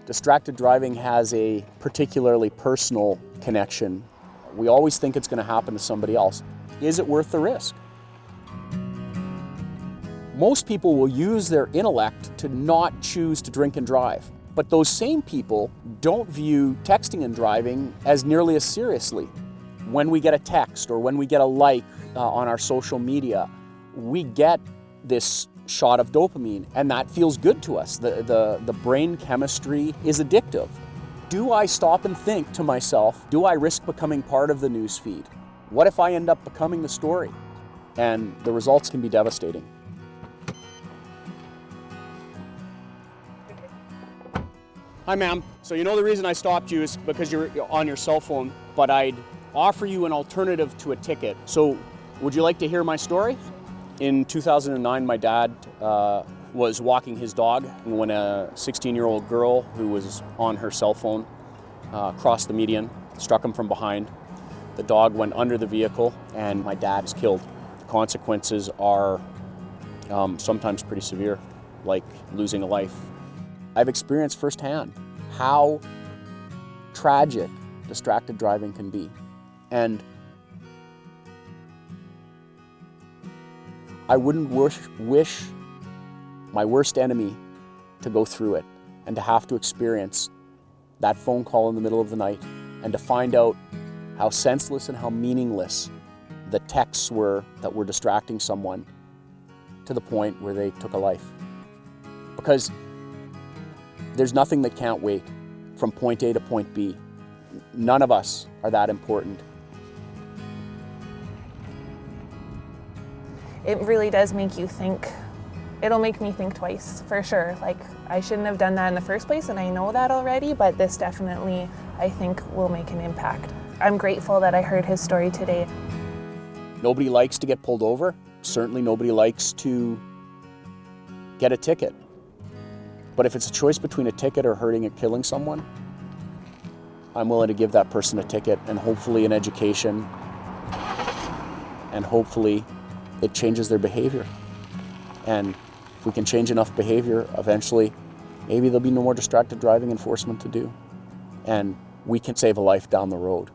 Distracted driving has a particularly personal connection. We always think it's going to happen to somebody else. Is it worth the risk? Most people will use their intellect to not choose to drink and drive. But those same people don't view texting and driving as nearly as seriously. When we get a text or when we get a like on our social media, we get this shot of dopamine, and that feels good to us. The brain chemistry is addictive. Do I stop and think to myself, do I risk becoming part of the news feed? What if I end up becoming the story? And the results can be devastating. Hi, ma'am. So you know the reason I stopped you is because you're on your cell phone, but I'd offer you an alternative to a ticket. So would you like to hear my story? In 2009, my dad was walking his dog when a 16-year-old girl who was on her cell phone crossed the median, struck him from behind. The dog went under the vehicle and my dad was killed. The consequences are sometimes pretty severe, like losing a life. I've experienced firsthand how tragic distracted driving can be. And I wouldn't wish my worst enemy to go through it and to have to experience that phone call in the middle of the night and to find out how senseless and how meaningless the texts were that were distracting someone to the point where they took a life. Because there's nothing that can't wait from point A to point B. None of us are that important. It really does make you think. It'll make me think twice, for sure. Like, I shouldn't have done that in the first place, and I know that already, but this definitely, I think, will make an impact. I'm grateful that I heard his story today. Nobody likes to get pulled over. Certainly nobody likes to get a ticket. But if it's a choice between a ticket or hurting and killing someone, I'm willing to give that person a ticket and hopefully an education, and hopefully it changes their behavior. And if we can change enough behavior, eventually, maybe there'll be no more distracted driving enforcement to do. And we can save a life down the road.